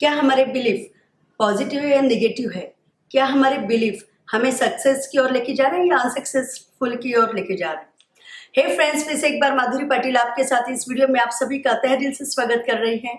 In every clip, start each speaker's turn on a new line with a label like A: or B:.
A: क्या हमारे belief positive या नेगेटिव है? क्या हमारे बिलीफ हमें सक्सेस की ओर लेके जा रहे हैं या अनसक्सेसफुल की ओर लेके जा रहे हैं? हे फ्रेंड्स, फिर से एक बार माधुरी पाटिल आपके साथ इस वीडियो में आप सभी का तहे दिल से स्वागत कर रही हैं।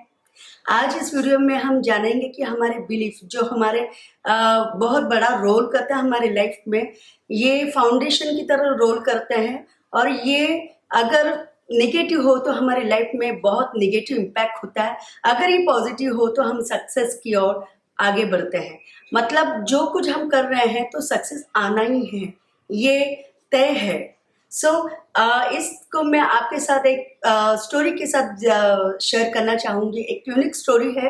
A: आज इस वीडियो में हम जानेंगे कि हमारे बिलीफ जो हमारे बहुत बड़ा रोल करता है हमारे लाइफ में, ये फाउंडेशन की तरह रोल करते हैं और ये अगर नेगेटिव हो तो हमारे लाइफ में बहुत नेगेटिव इम्पैक्ट होता है, अगर ये पॉजिटिव हो तो हम सक्सेस की ओर आगे बढ़ते हैं। मतलब जो कुछ हम कर रहे हैं तो सक्सेस आना ही है, ये तय है। इसको मैं आपके साथ एक स्टोरी के साथ शेयर करना चाहूँगी। एक यूनिक स्टोरी है।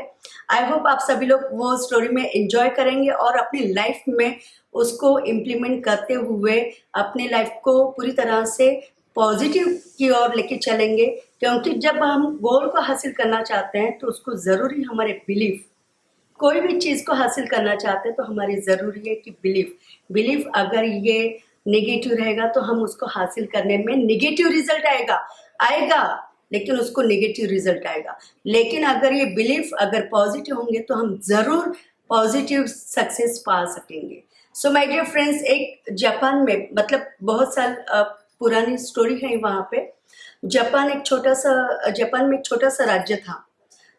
A: आई होप आप सभी लोग वो स्टोरी में एंजॉय करेंगे और अपनी लाइफ में उसको इम्प्लीमेंट करते हुए अपने लाइफ को पूरी तरह से पॉजिटिव की ओर लेके चलेंगे, क्योंकि जब हम गोल को हासिल करना चाहते हैं तो उसको ज़रूरी हमारे बिलीफ, कोई भी चीज़ को हासिल करना चाहते हैं तो हमारी ज़रूरी है कि बिलीफ अगर ये नेगेटिव रहेगा तो हम उसको हासिल करने में नेगेटिव रिजल्ट आएगा, लेकिन उसको नेगेटिव रिजल्ट आएगा। लेकिन अगर ये बिलीफ अगर पॉजिटिव होंगे तो हम ज़रूर पॉजिटिव सक्सेस पा सकेंगे। सो माय डियर फ्रेंड्स, एक जापान में, मतलब बहुत साल पुरानी स्टोरी है वहाँ पे। जापान में एक छोटा सा राज्य था,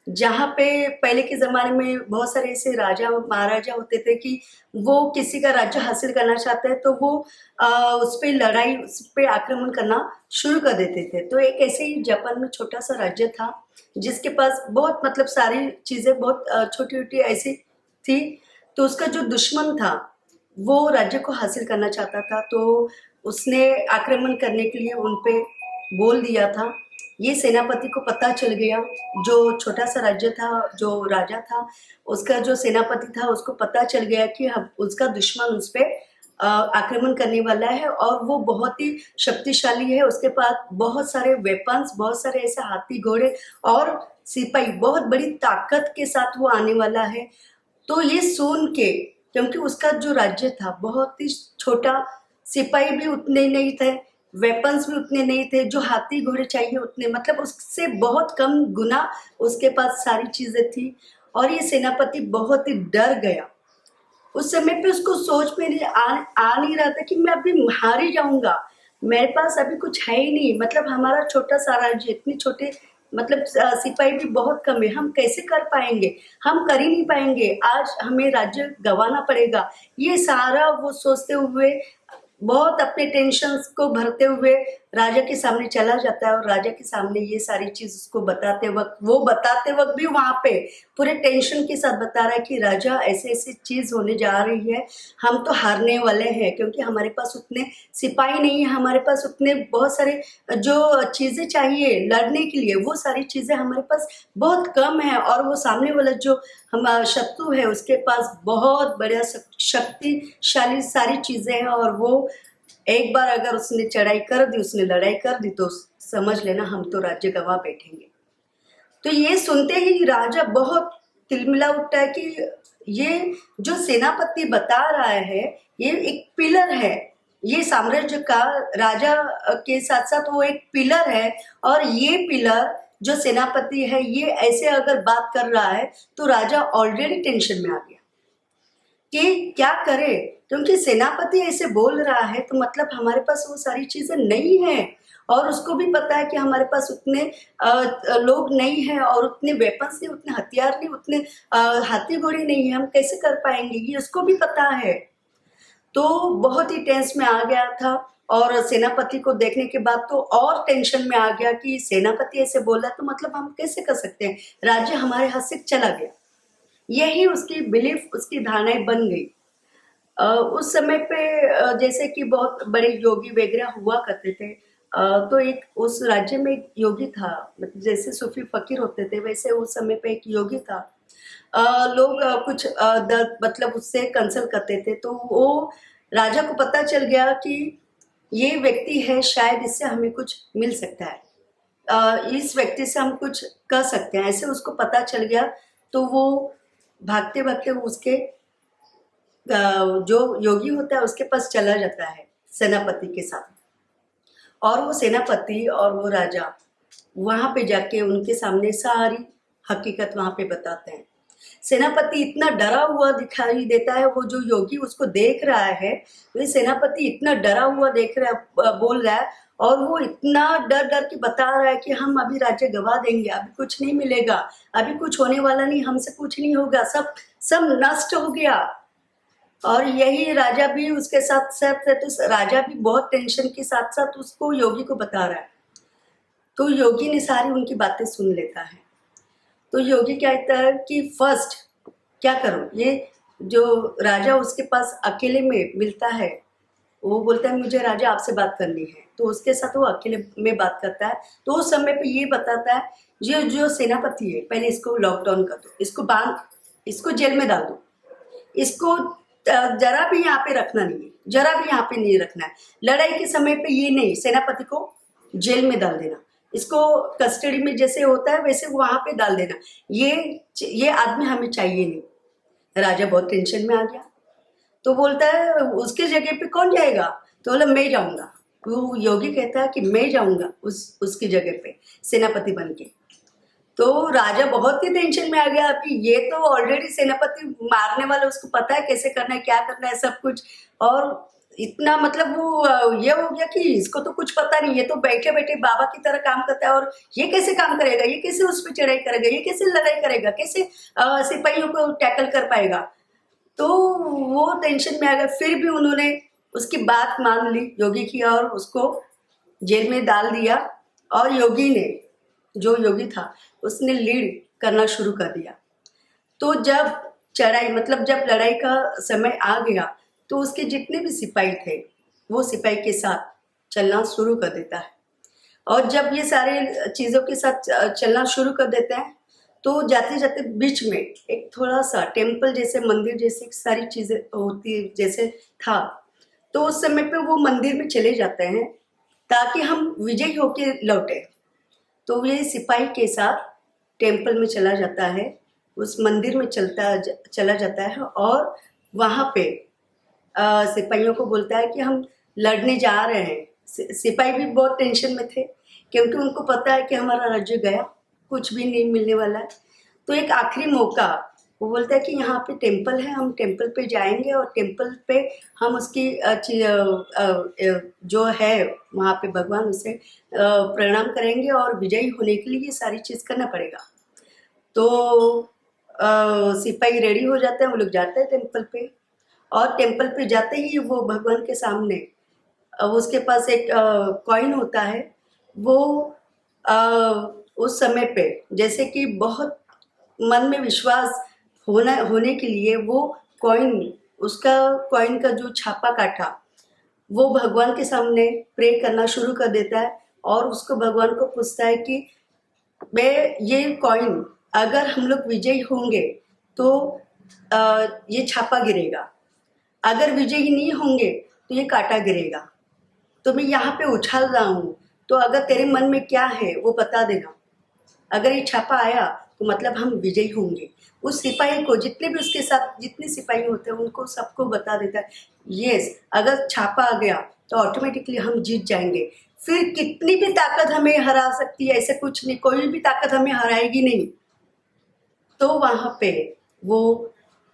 A: जहाँ पे पहले के ज़माने में बहुत सारे ऐसे राजा महाराजा होते थे कि वो किसी का राज्य हासिल करना चाहते हैं तो वो उस पे आक्रमण करना शुरू कर देते थे। तो एक ऐसे ही जापान में छोटा सा राज्य था जिसके पास बहुत, मतलब सारी चीज़ें बहुत छोटी छोटी ऐसी थी। तो उसका जो दुश्मन था वो राज्य को हासिल करना चाहता था, तो उसने आक्रमण करने के लिए उन पे बोल दिया था। ये सेनापति को पता चल गया, जो छोटा सा राज्य था, जो राजा था, उसका जो सेनापति था उसको पता चल गया कि उसका दुश्मन उस पे आक्रमण करने वाला है और वो बहुत ही शक्तिशाली है। उसके पास बहुत सारे वेपन्स, बहुत सारे ऐसे हाथी घोड़े और सिपाही, बहुत बड़ी ताकत के साथ वो आने वाला है। तो ये सुन के, क्योंकि उसका जो राज्य था बहुत ही छोटा, सिपाही भी उतने नहीं थे, वेपन्स भी उतने नहीं थे, जो हाथी घोड़े चाहिए उतने, मतलब उससे बहुत कम गुना उसके पास सारी चीजें थी। और ये सेनापति बहुत ही डर गया। उस समय पे उसको सोच में आ नहीं रहा था कि मैं अभी हार ही जाऊंगा, मेरे पास अभी कुछ है ही नहीं, मतलब हमारा छोटा सा राज्य, इतने छोटे, मतलब सिपाही भी बहुत कम है, हम कैसे कर पाएंगे, हम कर ही नहीं पाएंगे, आज हमें राज्य गंवाना पड़ेगा। ये सारा वो सोचते हुए बहुत अपने टेंशन्स को भरते हुए राजा के सामने चला जाता है और राजा के सामने ये सारी चीज उसको बताते वक्त भी वहां पे पूरे टेंशन के साथ बता रहा है कि राजा ऐसे ऐसे चीज होने जा रही है, हम तो हारने वाले हैं, क्योंकि हमारे पास उतने सिपाही नहीं है, हमारे पास उतने बहुत सारे जो चीजें चाहिए लड़ने के लिए वो सारी चीजें हमारे पास बहुत कम है, और वो सामने वाला जो हमारा शत्रु है उसके पास बहुत बड़ा शक्तिशाली सारी चीजें हैं, और वो एक बार अगर उसने चढ़ाई कर दी, उसने लड़ाई कर दी, तो समझ लेना हम तो राज्य गंवा बैठेंगे। तो ये सुनते ही राजा बहुत तिलमिला उठता है कि ये जो सेनापति बता रहा है ये एक पिलर है, ये साम्राज्य का राजा के साथ साथ वो एक पिलर है, और ये पिलर जो सेनापति है ये ऐसे अगर बात कर रहा है तो राजा ऑलरेडी टेंशन में आ गया कि क्या करे, क्योंकि सेनापति ऐसे बोल रहा है तो मतलब हमारे पास वो सारी चीजें नहीं है, और उसको भी पता है कि हमारे पास उतने लोग नहीं हैं और उतने वेपन्स नहीं, उतने हथियार नहीं, उतने हाथी घोड़े नहीं है, हम कैसे कर पाएंगे, ये उसको भी पता है। तो बहुत ही टेंस में आ गया था, और सेनापति को देखने के बाद तो और टेंशन में आ गया कि सेनापति ऐसे बोला तो मतलब हम कैसे कर सकते हैं, राज्य हमारे हाथ से चला गया। यही उसकी बिलीफ, उसकी धारणाएं बन गई। उस समय पे जैसे कि बहुत बड़े योगी वगैरह हुआ करते थे, तो एक उस राज्य में एक योगी था, मतलब जैसे सूफी फकीर होते थे वैसे उस समय पे एक योगी था। लोग कुछ मतलब उससे कंसल्ट करते थे, तो वो राजा को पता चल गया कि ये व्यक्ति है, शायद इससे हमें कुछ मिल सकता है, इस व्यक्ति से हम कुछ कर सकते हैं, ऐसे उसको पता चल गया। तो वो भागते भागते उसके जो योगी होता है उसके पास चला जाता है सेनापति के साथ, और वो सेनापति और वो राजा वहां पे जाके उनके सामने सारी हकीकत वहां पे बताते हैं। सेनापति इतना डरा हुआ दिखाई देता है, वो जो योगी उसको देख रहा है, वे सेनापति इतना डरा हुआ देख रहा बोल रहा है, और वो इतना डर डर के बता रहा है कि हम अभी राज्य गवा देंगे, अभी कुछ नहीं मिलेगा, अभी कुछ होने वाला नहीं, हमसे कुछ नहीं होगा, सब सब नष्ट हो गया। और यही राजा भी उसके साथ साथ है, तो राजा भी बहुत टेंशन के साथ साथ उसको योगी को बता रहा है। तो योगी ने सारी उनकी बातें सुन लेता है। तो योगी क्या कहता है कि फर्स्ट क्या करो, ये जो राजा उसके पास अकेले में मिलता है, वो बोलता है मुझे राजा आपसे बात करनी है, तो उसके साथ वो अकेले में बात करता है। तो उस समय पे ये बताता है जो जो सेनापति है, पहले इसको लॉकडाउन कर दो, इसको बांध, इसको जेल में डाल दो, इसको जरा भी यहाँ पे रखना नहीं है, जरा भी यहाँ पे नहीं रखना है। लड़ाई के समय पे ये नहीं, सेनापति को जेल में डाल देना, इसको कस्टडी में जैसे होता है वैसे वहां पे डाल देना, ये आदमी हमें चाहिए नहीं। राजा बहुत टेंशन में आ गया, तो बोलता है उसके जगह पे कौन जाएगा, तो बोला मैं जाऊंगा। वो योगी कहता है कि मैं जाऊंगा उसकी जगह पे सेनापति बन के। तो राजा बहुत ही टेंशन में आ गया, अभी ये तो ऑलरेडी सेनापति मारने वाला, उसको पता है कैसे करना है, क्या करना है, सब कुछ। और इतना मतलब वो ये हो गया कि इसको तो कुछ पता नहीं, ये तो बैठे बैठे बाबा की तरह काम करता है, और ये कैसे काम करेगा, ये कैसे उस पर चढ़ाई करेगा, ये कैसे लड़ाई करेगा, कैसे सिपाहियों को टैकल कर पाएगा। तो वो टेंशन में आ गया। फिर भी उन्होंने उसकी बात मान ली योगी की, और उसको जेल में डाल दिया। और योगी ने, जो योगी था, उसने लीड करना शुरू कर दिया। तो जब चढ़ाई मतलब जब लड़ाई का समय आ गया, तो उसके जितने भी सिपाही थे वो सिपाही के साथ चलना शुरू कर देता है। और जब ये सारे चीज़ों के साथ चलना शुरू कर देते हैं, तो जाते जाते बीच में एक थोड़ा सा टेम्पल जैसे, मंदिर जैसे सारी चीज़ें होती जैसे था, तो उस समय पे वो मंदिर में चले जाते हैं ताकि हम विजयी होके लौटे। तो ये सिपाही के साथ टेम्पल में चला जाता है, उस मंदिर में चला जाता है, और वहाँ पे सिपाहियों को बोलता है कि हम लड़ने जा रहे हैं। सिपाही भी बहुत टेंशन में थे, क्योंकि उनको पता है कि हमारा राज्य गया, कुछ भी नहीं मिलने वाला है। तो एक आखिरी मौका, वो बोलता है कि यहाँ पे टेम्पल है, हम टेम्पल पे जाएंगे, और टेम्पल पे हम उसकी जो है वहाँ पे भगवान, उसे प्रणाम करेंगे, और विजयी होने के लिए ये सारी चीज़ करना पड़ेगा। तो सिपाही रेडी हो जाते हैं, वो लोग जाते हैं टेम्पल पे। और टेम्पल पे जाते ही वो भगवान के सामने उसके पास एक कॉइन होता है। वो उस समय पे जैसे कि बहुत मन में विश्वास होने के लिए वो कॉइन का जो छापा काटा, वो भगवान के सामने प्रे करना शुरू कर देता है, और उसको भगवान को पूछता है कि मैं ये कॉइन, अगर हम लोग विजयी होंगे तो ये छापा गिरेगा, अगर विजयी नहीं होंगे तो ये कांटा गिरेगा, तो मैं यहाँ पे उछाल रहा हूँ, तो अगर तेरे मन में क्या है वो बता देना। अगर ये छापा आया तो मतलब हम विजयी होंगे। उस सिपाही को, जितने भी उसके साथ जितने सिपाही होते हैं, उनको सबको बता देता है, यस अगर छापा आ गया तो ऑटोमेटिकली हम जीत जाएंगे। फिर कितनी भी ताकत हमें हरा सकती है, ऐसे कुछ नहीं, कोई भी ताकत हमें हराएगी नहीं। तो वहाँ पे वो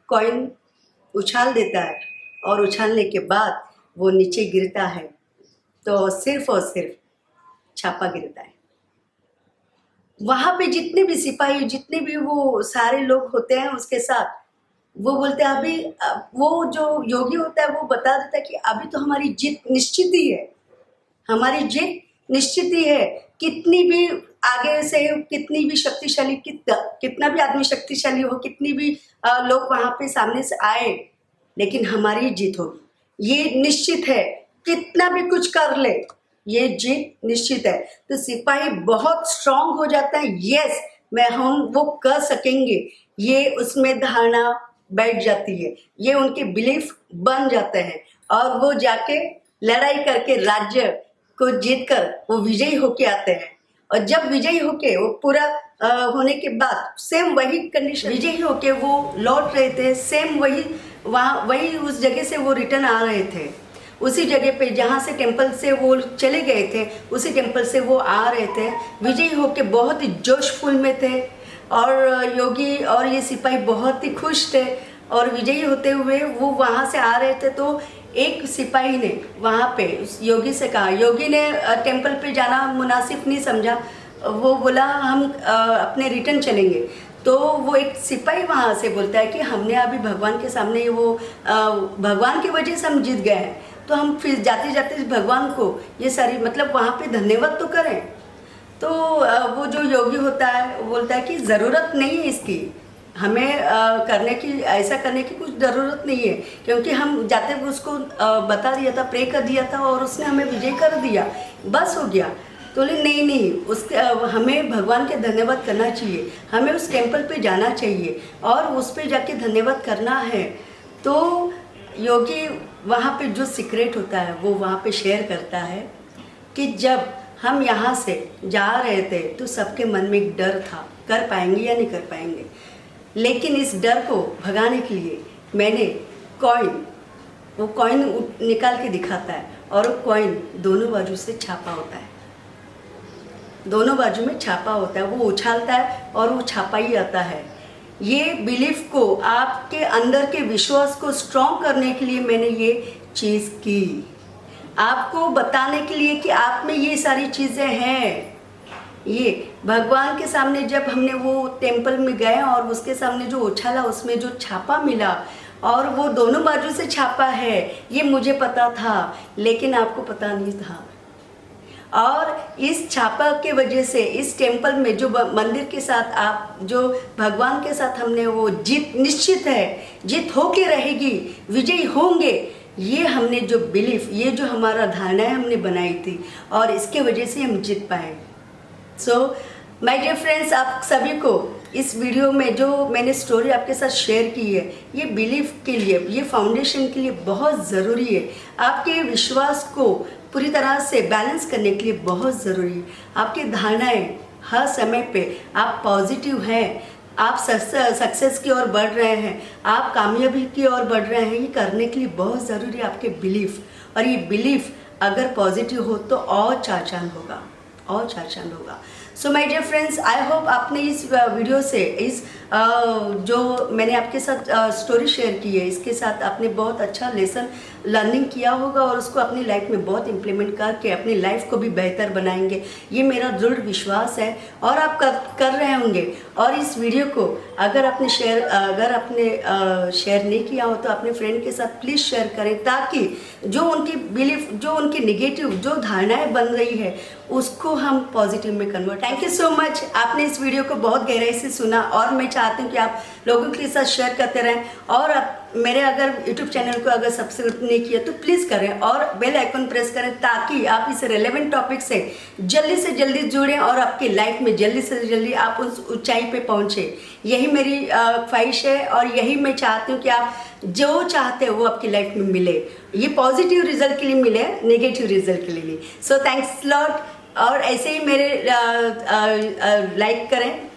A: कॉइन उछाल देता है, और उछालने के बाद वो नीचे गिरता है, तो सिर्फ और सिर्फ छापा गिरता है। वहाँ पे जितने भी सिपाही, जितने भी वो सारे लोग होते हैं उसके साथ, वो बोलते हैं अभी, वो जो योगी होता है वो बता देता है कि अभी तो हमारी जीत निश्चित ही है, हमारी जीत निश्चित ही है। कितनी भी आगे से, कितनी भी शक्तिशाली, कितना भी आदमी शक्तिशाली हो, कितनी भी लोग वहाँ पे सामने से आए, लेकिन हमारी जीत होगी, ये निश्चित है। कितना भी कुछ कर ले, ये जीत निश्चित है। तो सिपाही बहुत स्ट्रांग हो जाता है, यस हम वो कर सकेंगे, ये उसमें धारणा बैठ जाती है, ये उनके बिलीफ बन जाते हैं, और वो जाके लड़ाई करके राज्य को जीतकर वो विजयी होके आते हैं। और जब विजयी होके वो पूरा होने के बाद सेम वही कंडीशन, विजयी होके वो लौट रहे थे, सेम वही उस जगह से वो रिटर्न आ रहे थे, उसी जगह पे जहाँ से टेम्पल से वो चले गए थे, उसी टेम्पल से वो आ रहे थे, विजयी होके बहुत ही जोशफुल में थे। और योगी और ये सिपाही बहुत ही खुश थे। और विजयी होते हुए वो वहाँ से आ रहे थे, तो एक सिपाही ने वहाँ पे उस योगी से कहा, योगी ने टेम्पल पे जाना मुनासिब नहीं समझा, वो बोला हम अपने रिटर्न चलेंगे। तो वो एक सिपाही वहाँ से बोलता है कि हमने अभी भगवान के सामने वो भगवान की वजह से हम जीत गए हैं, तो हम फिर जाते जाते भगवान को ये सारी मतलब वहाँ पे धन्यवाद तो करें। तो वो जो योगी होता है वो बोलता है कि ज़रूरत नहीं है इसकी, हमें करने की, ऐसा करने की कुछ ज़रूरत नहीं है, क्योंकि हम जाते हुए उसको बता दिया था, प्रे कर दिया था और उसने हमें विजय कर दिया, बस हो गया। तो नहीं नहीं, उसके हमें भगवान के धन्यवाद करना चाहिए, हमें उस टेम्पल पे जाना चाहिए और उस पे जाके धन्यवाद करना है। तो योगी वहाँ पे जो सीक्रेट होता है वो वहाँ पे शेयर करता है कि जब हम यहाँ से जा रहे थे तो सबके मन में एक डर था, कर पाएंगे या नहीं कर पाएंगे, लेकिन इस डर को भगाने के लिए मैंने वो कॉइन निकाल के दिखाता है और वो कॉइन दोनों बाजू से छापा होता है, दोनों बाजू में छापा होता है, वो उछालता है और वो छापा ही आता है। ये बिलीफ को, आपके अंदर के विश्वास को स्ट्रॉन्ग करने के लिए मैंने ये चीज़ की, आपको बताने के लिए कि आप में ये सारी चीज़ें हैं। ये भगवान के सामने जब हमने वो टेम्पल में गए और उसके सामने जो उछाला उसमें जो छापा मिला और वो दोनों बाजू से छापा है, ये मुझे पता था लेकिन आपको पता नहीं था। और इस छापा के वजह से इस टेम्पल में जो मंदिर के साथ आप जो भगवान के साथ हमने वो जीत निश्चित है, जीत होके रहेगी, विजयी होंगे, ये हमने जो बिलीफ, ये जो हमारा धारणाएं हमने बनाई थी और इसके वजह से हम जीत पाए। सो माय डियर फ्रेंड्स, आप सभी को इस वीडियो में जो मैंने स्टोरी आपके साथ शेयर की है, ये बिलीफ के लिए, ये फाउंडेशन के लिए बहुत ज़रूरी है। आपके विश्वास को पूरी तरह से बैलेंस करने के लिए बहुत ज़रूरी है। आपकी धारणाएं हर समय पे आप पॉजिटिव हैं, आप सक्सेस की ओर बढ़ रहे हैं, आप कामयाबी की ओर बढ़ रहे हैं, ये करने के लिए बहुत ज़रूरी है आपके बिलीफ। और ये बिलीफ अगर पॉजिटिव हो तो और चार चांद होगा, और चार चांद होगा। So my dear friends, I hope आपने इस वीडियो से, इस जो मैंने आपके साथ स्टोरी शेयर की है, इसके साथ आपने बहुत अच्छा लेसन लर्निंग किया होगा और उसको अपनी लाइफ में बहुत इम्प्लीमेंट करके अपनी लाइफ को भी बेहतर बनाएंगे, ये मेरा दृढ़ विश्वास है। और आप कर रहे होंगे। और इस वीडियो को अगर आपने शेयर नहीं किया हो तो अपने फ्रेंड के साथ प्लीज़ शेयर करें, ताकि जो उनकी बिलीफ, जो उनकी निगेटिव जो धारणाएं बन रही है उसको हम पॉजिटिव में convert. Thank you so much, आपने इस वीडियो को बहुत गहराई से सुना और मैं चाहती हूँ कि आप लोगों के साथ शेयर करते रहें। और आप मेरे अगर यूट्यूब चैनल को अगर सब्सक्राइब नहीं किया तो प्लीज़ करें और बेल आइकन प्रेस करें, ताकि आप इस रेलेवेंट टॉपिक से जल्दी जुड़ें और आपकी लाइफ में जल्दी से जल्दी आप उस ऊंचाई पे पहुँचे। यही मेरी ख्वाहिश है और यही मैं चाहती हूँ कि आप जो चाहते हो वो आपकी लाइफ में मिले, ये पॉजिटिव रिजल्ट के लिए मिले, नेगेटिव रिजल्ट के लिए नहीं। So thanks lot. और ऐसे ही मेरे लाइक करें,